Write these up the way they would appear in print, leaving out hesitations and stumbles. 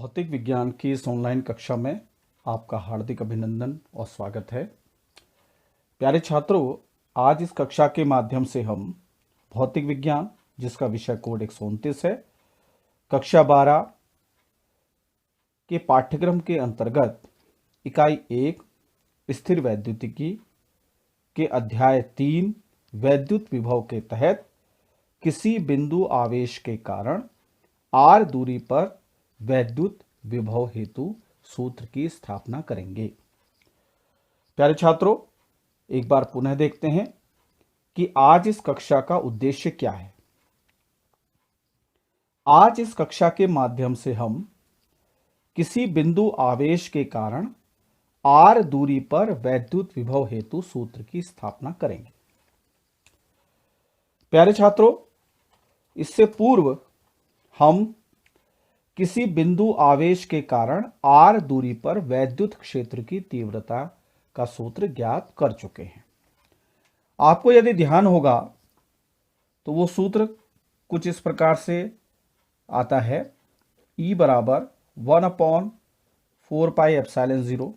भौतिक विज्ञान की इस ऑनलाइन कक्षा में आपका हार्दिक अभिनंदन और स्वागत है। प्यारे छात्रों, आज इस कक्षा के माध्यम से हम भौतिक विज्ञान, जिसका विषय कोड 129 है, कक्षा 12 के पाठ्यक्रम के अंतर्गत इकाई 1 स्थिर वैद्युतिकी के अध्याय 3 वैद्युत विभव के तहत किसी बिंदु आवेश के कारण r दूरी पर वैद्युत विभव हेतु सूत्र की स्थापना करेंगे। प्यारे छात्रों, एक बार पुनः देखते हैं कि आज इस कक्षा का उद्देश्य क्या है। आज इस कक्षा के माध्यम से हम किसी बिंदु आवेश के कारण r दूरी पर वैद्युत विभव हेतु सूत्र की स्थापना करेंगे। प्यारे छात्रों, इससे पूर्व हम किसी बिंदु आवेश के कारण r दूरी पर वैद्युत क्षेत्र की तीव्रता का सूत्र ज्ञात कर चुके हैं। आपको यदि ध्यान होगा तो वो सूत्र कुछ इस प्रकार से आता है। E बराबर 1/4πε0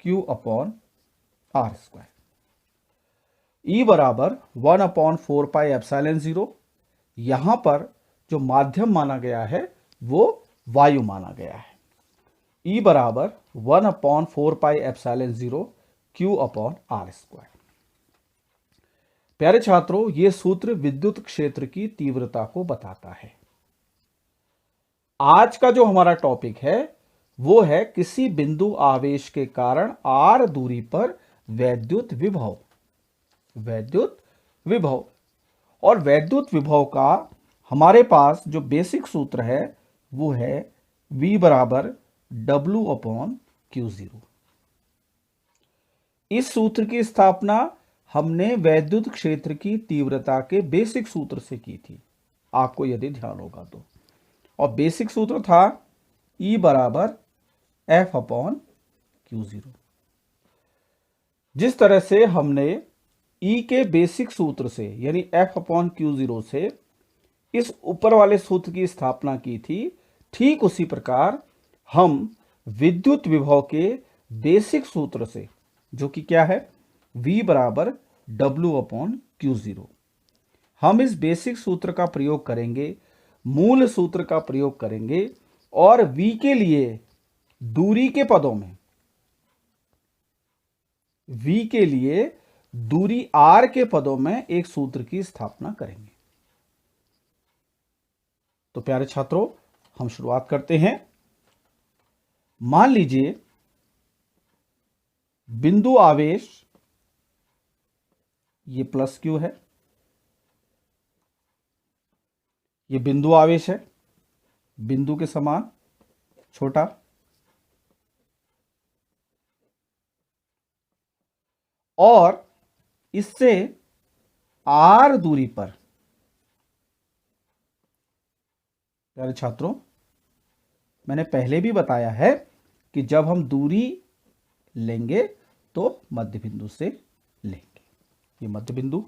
Q upon r square. E बराबर 1/4πε0। यहां पर जो माध्यम माना गया है वो वायु माना गया है। E बराबर 1/4πε0 Q अपॉन r स्क्वायर। प्यारे छात्रों, ये सूत्र विद्युत क्षेत्र की तीव्रता को बताता है। आज का जो हमारा टॉपिक है वो है किसी बिंदु आवेश के कारण r दूरी पर वैद्युत विभव। वैद्युत विभव और वैद्युत विभव का हमारे पास जो बेसिक सूत्र है वो है V बराबर W अपॉन Q0। इस सूत्र की स्थापना हमने वैद्युत क्षेत्र की तीव्रता के बेसिक सूत्र से की थी, आपको यदि ध्यान होगा तो। और बेसिक सूत्र था E बराबर F अपॉन Q0। जिस तरह से हमने E के बेसिक सूत्र से यानी F अपॉन Q0 से इस ऊपर वाले सूत्र की स्थापना की थी, ठीक उसी प्रकार हम विद्युत विभव के बेसिक सूत्र से, जो कि क्या है, V बराबर W अपॉन Q0, हम इस बेसिक सूत्र का प्रयोग करेंगे, मूल सूत्र का प्रयोग करेंगे और V के लिए दूरी के पदों में, V के लिए दूरी R के पदों में एक सूत्र की स्थापना करेंगे। तो प्यारे छात्रों, हम शुरुआत करते हैं। मान लीजिए बिंदु आवेश ये प्लस क्यू है, ये बिंदु आवेश है, बिंदु के समान छोटा, और इससे r दूरी पर, प्यारे छात्रों, मैंने पहले भी बताया है कि जब हम दूरी लेंगे तो मध्य बिंदु से लेंगे। ये मध्य बिंदु,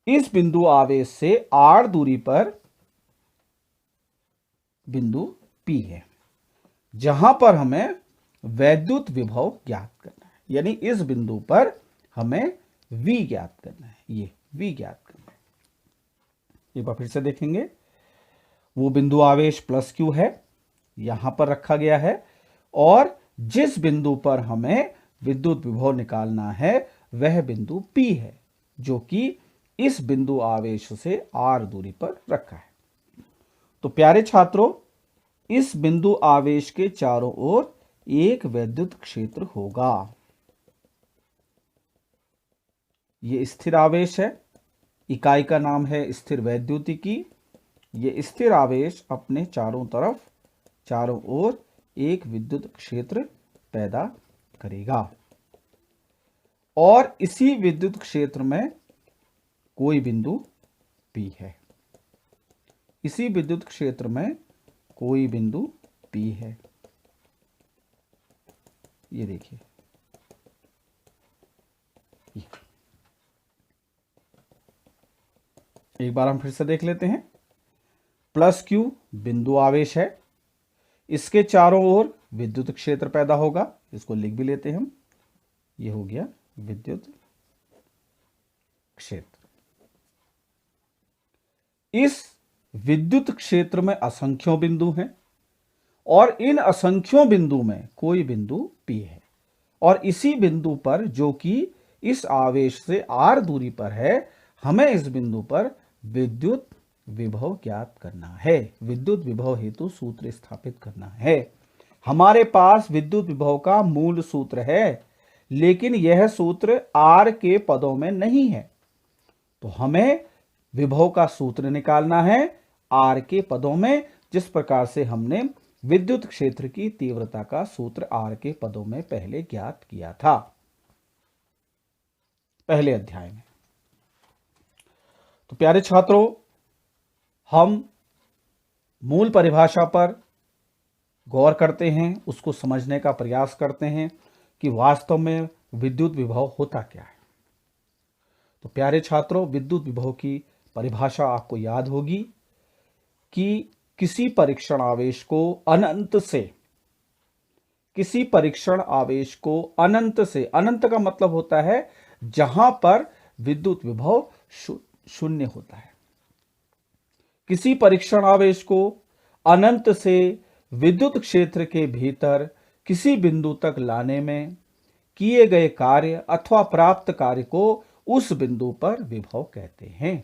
इस बिंदु आवेश से r दूरी पर बिंदु P है, जहां पर हमें वैद्युत विभव ज्ञात करना है। यानी इस बिंदु पर हमें V ज्ञात करना है, ये V ज्ञात करना है। एक बार फिर से देखेंगे, वो बिंदु आवेश प्लस क्यू है, यहां पर रखा गया है, और जिस बिंदु पर हमें विद्युत विभव निकालना है वह बिंदु P है, जो कि इस बिंदु आवेश से r दूरी पर रखा है। तो प्यारे छात्रों, इस बिंदु आवेश के चारों ओर एक वैद्युत क्षेत्र होगा। यह स्थिर आवेश है, इकाई का नाम है स्थिर वैद्युतिकी। ये स्थिर आवेश अपने चारों तरफ, चारों ओर एक विद्युत क्षेत्र पैदा करेगा, और इसी विद्युत क्षेत्र में कोई बिंदु P है। इसी विद्युत क्षेत्र में कोई बिंदु P है। ये देखिए, एक बार हम फिर से देख लेते हैं। प्लस Q बिंदु आवेश है, इसके चारों ओर विद्युत क्षेत्र पैदा होगा, इसको लिख भी लेते हैं हम, ये हो गया विद्युत क्षेत्र। इस विद्युत क्षेत्र में असंख्यों बिंदु हैं और इन असंख्यों बिंदु में कोई बिंदु P है और इसी बिंदु पर, जो कि इस आवेश से r दूरी पर है, हमें इस बिंदु पर विद्युत विभव ज्ञात करना है, विद्युत विभव हेतु सूत्र स्थापित करना है। हमारे पास विद्युत विभव का मूल सूत्र है, लेकिन यह सूत्र r के पदों में नहीं है, तो हमें विभव का सूत्र निकालना है r के पदों में, जिस प्रकार से हमने विद्युत क्षेत्र की तीव्रता का सूत्र r के पदों में पहले ज्ञात किया था पहले अध्याय में। तो प्यारे छात्रों, हम मूल परिभाषा पर गौर करते हैं, उसको समझने का प्रयास करते हैं कि वास्तव में विद्युत विभव होता क्या है। तो प्यारे छात्रों, विद्युत विभव की परिभाषा आपको याद होगी कि किसी परीक्षण आवेश को अनंत से, अनंत का मतलब होता है जहां पर विद्युत विभव शून्य होता है। किसी परीक्षण आवेश को अनंत से विद्युत क्षेत्र के भीतर किसी बिंदु तक लाने में किए गए कार्य अथवा प्राप्त कार्य को उस बिंदु पर विभव कहते हैं।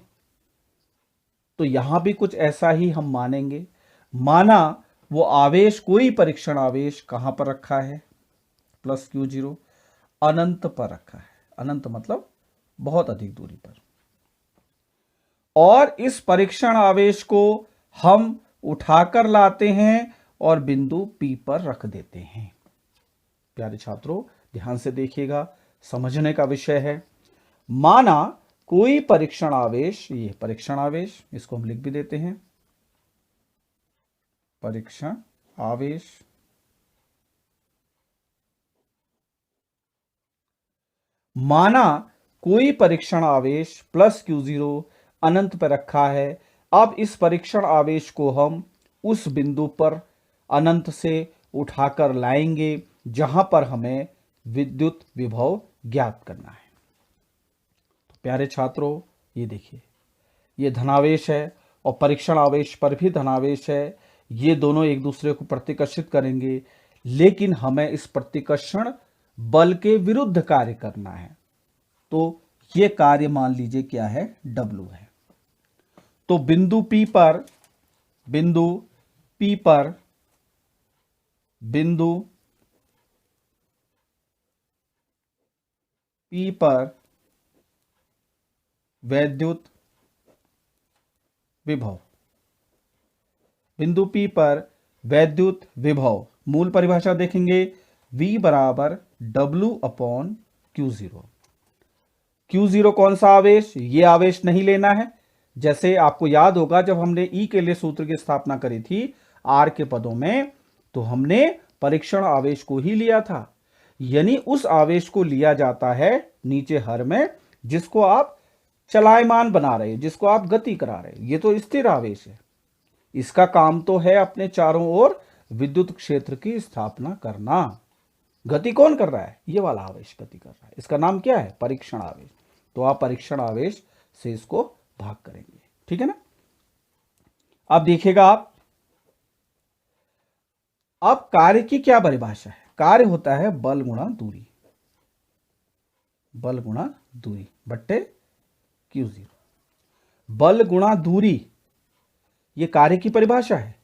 तो यहां भी कुछ ऐसा ही हम मानेंगे। माना वो आवेश, कोई परीक्षण आवेश कहां पर रखा है, प्लस Q0 अनंत पर रखा है। अनंत मतलब बहुत अधिक दूरी पर, और इस परीक्षण आवेश को हम उठाकर लाते हैं और बिंदु P पर रख देते हैं। प्यारे छात्रों, ध्यान से देखिएगा, समझने का विषय है। माना कोई परीक्षण आवेश, ये परीक्षण आवेश, इसको हम लिख भी देते हैं, परीक्षण आवेश। माना कोई परीक्षण आवेश प्लस Q0 अनंत पर रखा है। अब इस परीक्षण आवेश को हम उस बिंदु पर अनंत से उठाकर लाएंगे जहां पर हमें विद्युत विभव ज्ञात करना है। तो प्यारे छात्रों, ये देखिए, ये धनावेश है और परीक्षण आवेश पर भी धनावेश है। ये दोनों एक दूसरे को प्रतिकर्षित करेंगे, लेकिन हमें इस प्रतिकर्षण बल के विरुद्ध कार्य करना है। तो ये कार्य मान लीजिए क्या है, W है। तो बिंदु P पर वैद्युत विभव, मूल परिभाषा देखेंगे, V बराबर W/Q0। Q0 कौन सा आवेश, ये आवेश नहीं लेना है। जैसे आपको याद होगा, जब हमने E के लिए सूत्र की स्थापना करी थी R के पदों में, तो हमने परीक्षण आवेश को ही लिया था। यानी उस आवेश को लिया जाता है नीचे हर में, जिसको आप चलायमान बना रहे हैं, जिसको आप गति करा रहे हैं। ये तो स्थिर आवेश है। इसका काम तो है अपने चारों ओर विद्युत क्षेत्र की स्थापना करना। गति कौन कर रहा है, ये वाला आवेश गति कर रहा है। इसका नाम क्या है, परीक्षण आवेश। तो आप परीक्षण आवेश से इसको भाग करेंगे, ठीक है ना। अब देखिएगा आप, अब कार्य की क्या परिभाषा है। कार्य होता है बल गुणा दूरी, बल गुणा दूरी बट्टे Q0। बल गुणा दूरी, ये कार्य की परिभाषा है।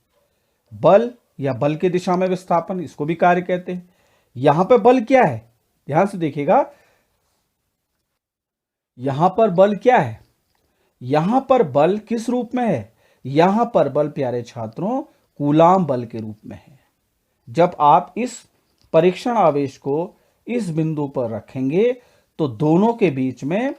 बल या बल के दिशा में विस्थापन, इसको भी कार्य कहते हैं। यहां पर बल क्या है, ध्यान से देखिएगा, यहां पर बल क्या है, यहां पर बल किस रूप में है, यहां पर बल प्यारे छात्रों कूलाम बल के रूप में है। जब आप इस परीक्षण आवेश को इस बिंदु पर रखेंगे तो दोनों के बीच में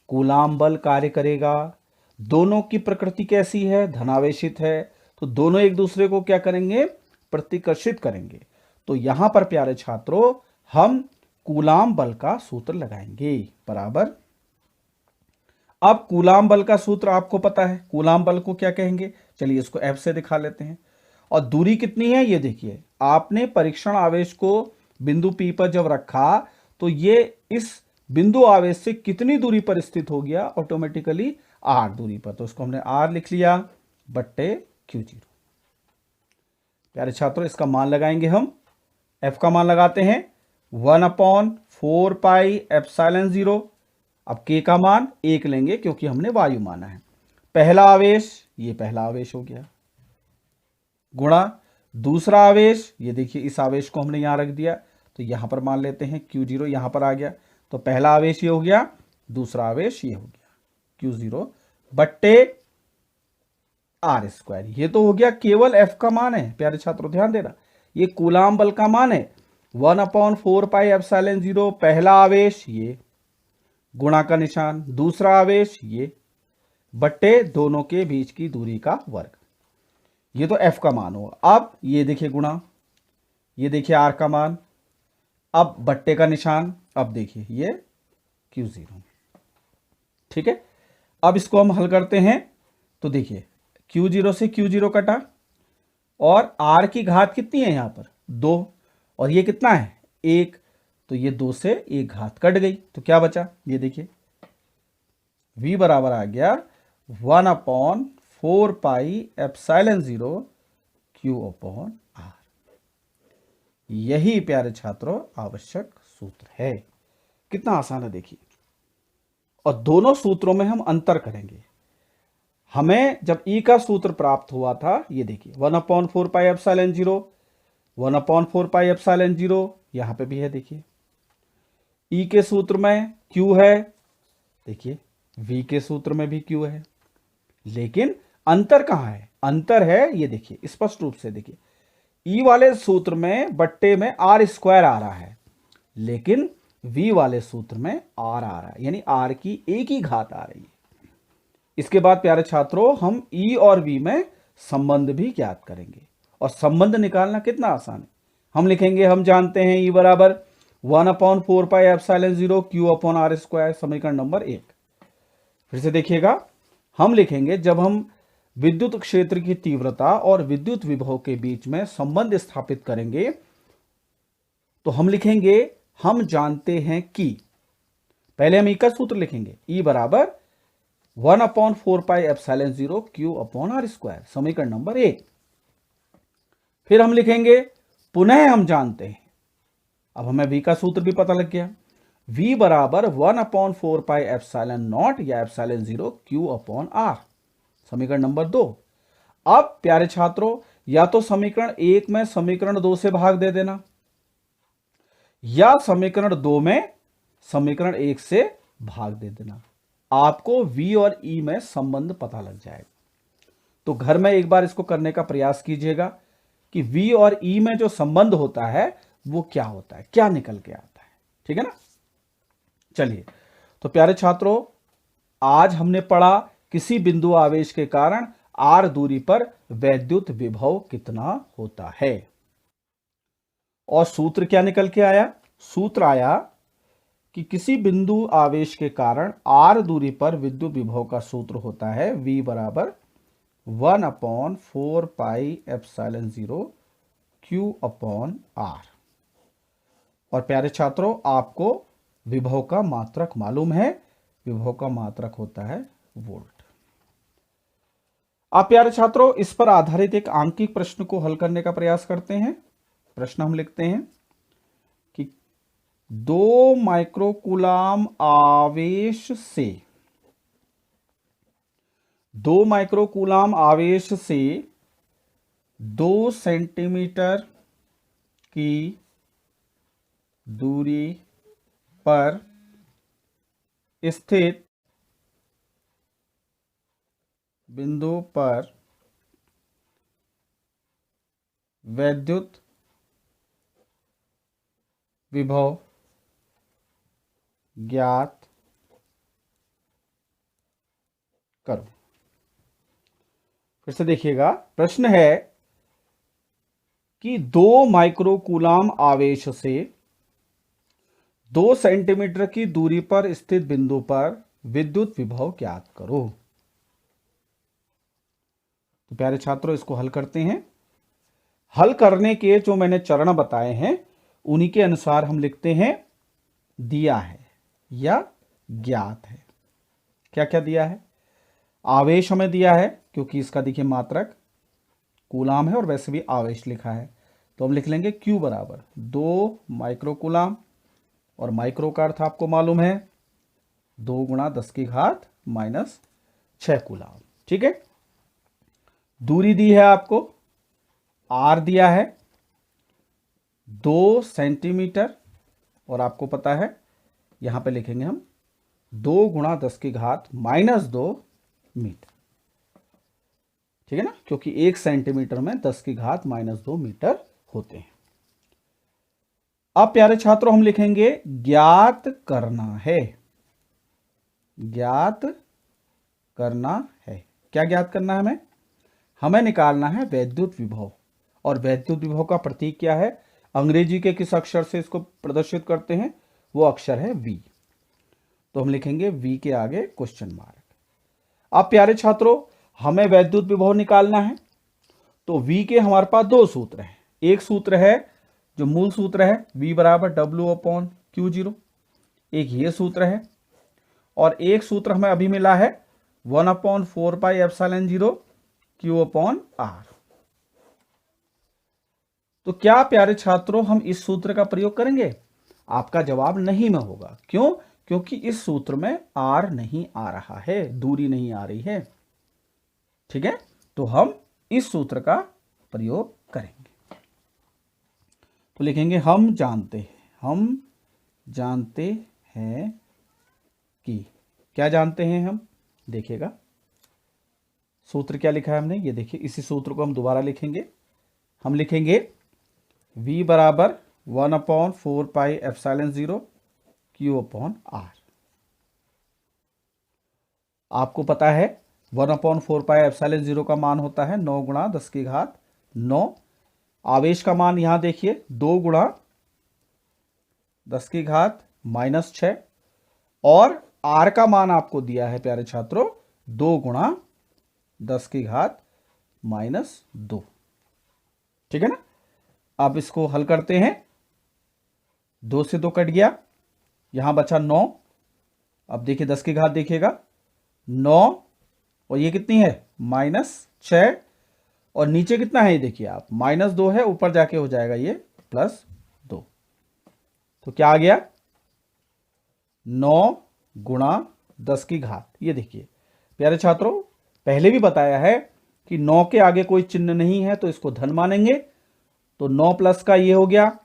कूलाम बल कार्य करेगा। दोनों की प्रकृति कैसी है, धनावेशित है, तो दोनों एक दूसरे को क्या करेंगे, प्रतिकर्षित करेंगे। तो यहां पर प्यारे छात्रों हम कूलाम बल का सूत्र लगाएंगे, बराबर। अब कूलाम बल का सूत्र आपको पता है, कूलाम बल को क्या कहेंगे, चलिए इसको F से दिखा लेते हैं। और दूरी कितनी है ये देखिए, आपने परीक्षण आवेश को बिंदु P पर जब रखा तो ये इस बिंदु आवेश से कितनी दूरी पर स्थित हो गया, ऑटोमेटिकली R दूरी पर। तो इसको हमने R लिख लिया बट्टे Q0। प्यारे छात्रों, इसका मान लगाएंगे हम, F का मान लगाते हैं 1/4πε0। अब K का मान 1 लेंगे क्योंकि हमने वायु माना है। पहला आवेश, ये पहला आवेश हो गया, गुणा दूसरा आवेश, ये देखिए इस आवेश को हमने यहां रख दिया तो यहां पर मान लेते हैं Q0 यहां पर आ गया, तो पहला आवेश ये हो गया, दूसरा आवेश ये हो गया Q0 बट्टे R²। ये तो हो गया केवल F का मान है प्यारे छात्रों, ध्यान देना, ये कूलाम बल का मान है 1/4πε0। पहला आवेश ये, गुणा का निशान, दूसरा आवेश ये, बट्टे दोनों के बीच की दूरी का वर्ग। ये तो F का मान होगा। अब ये देखिए गुणा, ये देखिए R का मान, अब बट्टे का निशान, अब देखिए ये Q0। ठीक है, अब इसको हम हल करते हैं तो देखिए Q0 से Q0 कटा और R की घात कितनी है यहां पर 2, और ये कितना है 1, तो ये 2 से 1 घात कट गई, तो क्या बचा, ये देखिए V बराबर आ गया 1/4πε0 Q/R। यही प्यारे छात्रों आवश्यक सूत्र है। कितना आसान है देखिए, और दोनों सूत्रों में हम अंतर करेंगे। हमें जब E का सूत्र प्राप्त हुआ था, ये देखिए 1/4πε0, 1/4πε0 यहां पे भी है, देखिए E के सूत्र में Q है, देखिए V के सूत्र में भी Q है, लेकिन अंतर कहां है, अंतर है ये देखिए स्पष्ट रूप से देखिए, E वाले सूत्र में बट्टे में R² आ रहा है, लेकिन V वाले सूत्र में R आ रहा है, यानी R की एक ही घात आ रही है। इसके बाद प्यारे छात्रों हम E और V में संबंध भी ज्ञात करेंगे, और संबंध निकालना कितना आसान है। हम लिखेंगे, हम जानते हैं E बराबर 1/4πε0 Q/R², समीकरण नंबर 1। फिर से देखिएगा, हम लिखेंगे जब हम विद्युत क्षेत्र की तीव्रता और विद्युत विभव के बीच में संबंध स्थापित करेंगे तो हम लिखेंगे, हम जानते हैं कि, पहले हम E का सूत्र लिखेंगे, E बराबर 1/4πε0 Q/R², समीकरण नंबर 1। फिर हम लिखेंगे, पुनः हम जानते हैं, अब हमें V का सूत्र भी पता लग गया, V बराबर 1/4πε0 या ε0 Q/R, समीकरण नंबर 2। अब प्यारे छात्रों, या तो समीकरण 1 में समीकरण 2 से भाग दे देना, या समीकरण 2 में समीकरण 1 से भाग दे देना, आपको V और E में संबंध पता लग जाएगा। तो घर में एक बार इसको करने का प्रयास कीजिएगा कि V और E में जो संबंध होता है वो क्या होता है, क्या निकल के आता है। ठीक है ना, चलिए, तो प्यारे छात्रों आज हमने पढ़ा किसी बिंदु आवेश के कारण R दूरी पर वैद्युत विभव कितना होता है, और सूत्र क्या निकल के आया, सूत्र आया कि किसी बिंदु आवेश के कारण R दूरी पर विद्युत विभव का सूत्र होता है V बराबर 1/4πε0 Q/R। और प्यारे छात्रों आपको विभव का मात्रक मालूम है, विभव का मात्रक होता है वोल्ट। आप प्यारे छात्रों इस पर आधारित एक आंकिक प्रश्न को हल करने का प्रयास करते हैं। प्रश्न हम लिखते हैं कि 2 माइक्रोकूलाम आवेश से 2 माइक्रोकूलाम आवेश से 2 सेंटीमीटर की दूरी पर स्थित बिंदु पर वैद्युत विभव ज्ञात करो। फिर से देखिएगा, प्रश्न है कि 2 माइक्रोकूलाम आवेश से 2 सेंटीमीटर की दूरी पर स्थित बिंदु पर विद्युत विभव ज्ञात करो। तो प्यारे छात्रों, इसको हल करते हैं। हल करने के जो मैंने चरण बताए हैं उन्हीं के अनुसार हम लिखते हैं दिया है या ज्ञात है। क्या क्या दिया है? आवेश हमें दिया है, क्योंकि इसका देखिए मात्रक कूलाम है और वैसे भी आवेश लिखा है, तो हम लिख लेंगे Q बराबर 2 माइक्रो कूलाम, और माइक्रो का अर्थ आपको मालूम है 2 गुणा 10 की घात माइनस 6 कूलाम। ठीक है। दूरी दी है आपको, R दिया है 2 सेंटीमीटर, और आपको पता है यहां पे लिखेंगे हम 2 गुणा 10 की घात माइनस 2 मीटर। ठीक है ना, क्योंकि 1 सेंटीमीटर में 10 की घात माइनस 2 मीटर होते हैं। अब प्यारे छात्रों हम लिखेंगे ज्ञात करना है। ज्ञात करना है। क्या ज्ञात करना है हमें? हमें निकालना है वैद्युत विभव, और वैद्युत विभव का प्रतीक क्या है? अंग्रेजी के किस अक्षर से इसको प्रदर्शित करते हैं? वो अक्षर है V। तो हम लिखेंगे V के आगे क्वेश्चन मार्क। अब प्यारे छात्रों हमें वैद्युत विभव निकालना है, तो V के हमारे पास दो सूत्र हैं। एक सूत्र है जो मूल सूत्र है V बराबर W/Q0, एक ये सूत्र है, और एक सूत्र हमें अभी मिला है 1/4πε0 Q/R। तो क्या प्यारे छात्रों हम इस सूत्र का प्रयोग करेंगे? आपका जवाब नहीं में होगा। क्यों? क्योंकि इस सूत्र में R नहीं आ रहा है, दूरी नहीं आ रही है। ठीक है, तो हम इस सूत्र का प्रयोग करेंगे। तो लिखेंगे हम जानते हैं कि। क्या जानते हैं हम? देखिएगा सूत्र क्या लिखा है हमने, ये देखिए। इसी सूत्र को हम दोबारा लिखेंगे। हम लिखेंगे V बराबर 1/4πε0 Q/R। आपको पता है 1/4πε0 का मान होता है 9 गुणा 10 की घात 9। आवेश का मान यहां देखिए 2 गुणा 10 की घात माइनस 6, और R का मान आपको दिया है प्यारे छात्रों 2 गुणा 10 की घात माइनस 2। ठीक है ना। अब इसको हल करते हैं। 2 से 2 कट गया, यहां बचा 9। अब देखिए 10 की घात देखिएगा 9, और ये कितनी है? माइनस 6, और नीचे कितना है ये देखिए आप, माइनस 2 है, ऊपर जाके हो जाएगा ये प्लस 2। तो क्या आ गया? 9 गुणा 10 की घात। ये देखिए प्यारे छात्रों, पहले भी बताया है कि 9 के आगे कोई चिन्ह नहीं है तो इसको धन मानेंगे। तो 9 प्लस का ये हो गया,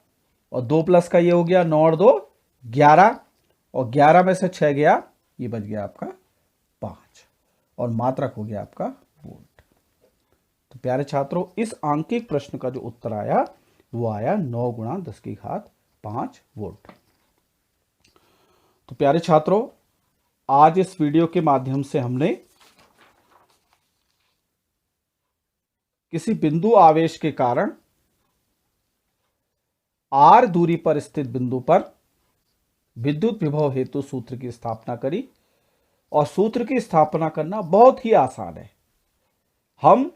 और 2 प्लस का ये हो गया, 9 और 2 11, और 11 में से 6 गया, ये बच गया आपका 5, और मात्रक हो गया आपका वोल्ट। तो प्यारे छात्रों इस आंकिक प्रश्न का जो उत्तर आया वो आया 9 गुणा 10 की घात 5 वोल्ट। तो प्यारे छात्रों आज इस वीडियो के माध्यम से हमने किसी बिंदु आवेश के कारण R दूरी पर स्थित बिंदु पर विद्युत विभव हेतु सूत्र की स्थापना करी, और सूत्र की स्थापना करना बहुत ही आसान है। हम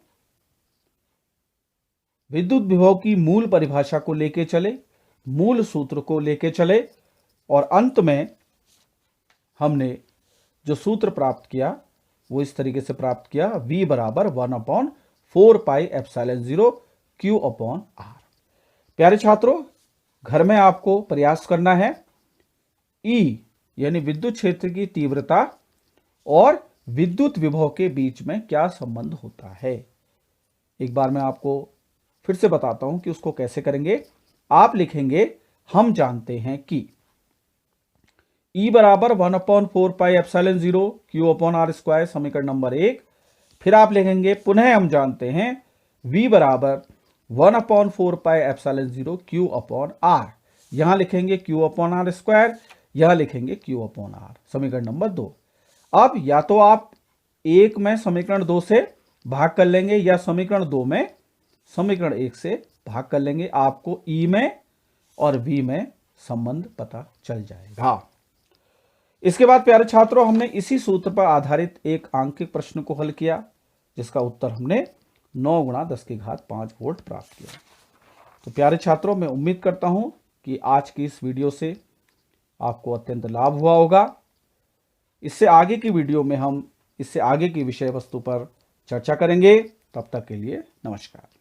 विद्युत विभव की मूल परिभाषा को लेके चले, मूल सूत्र को लेके चले, और अंत में हमने जो सूत्र प्राप्त किया वो इस तरीके से प्राप्त किया, V बराबर 1/4πε0 Q/R। प्यारे छात्रों घर में आपको प्रयास करना है E यानी विद्युत क्षेत्र की तीव्रता और विद्युत विभव के बीच में क्या संबंध होता है। एक बार मैं आपको फिर से बताता हूं कि उसको कैसे करेंगे। आप लिखेंगे हम जानते हैं कि E बराबर 1/4πε0 Q/R², समीकरण नंबर 1। फिर आप लिखेंगे पुनः हम जानते हैं V बराबर 1/4πε0 Q/R। यहां लिखेंगे Q/R², यहां लिखेंगे Q/R, समीकरण नंबर 2। अब या तो आप 1 में समीकरण 2 से भाग कर लेंगे, या समीकरण 2 में समीकरण 1 से भाग कर लेंगे। आपको E में और V में संबंध पता चल जाएगा। इसके बाद प्यारे छात्रों, हमने इसी सूत्र पर आधारित एक आंकिक प्रश्न को हल किया, जिसका उत्तर हमने 9 गुणा 10 की घात 5 वोल्ट प्राप्त किया। तो प्यारे छात्रों, मैं उम्मीद करता हूं कि आज की इस वीडियो से आपको अत्यंत लाभ हुआ होगा। इससे आगे की वीडियो में हम इससे आगे की विषय वस्तु पर चर्चा करेंगे। तब तक के लिए नमस्कार।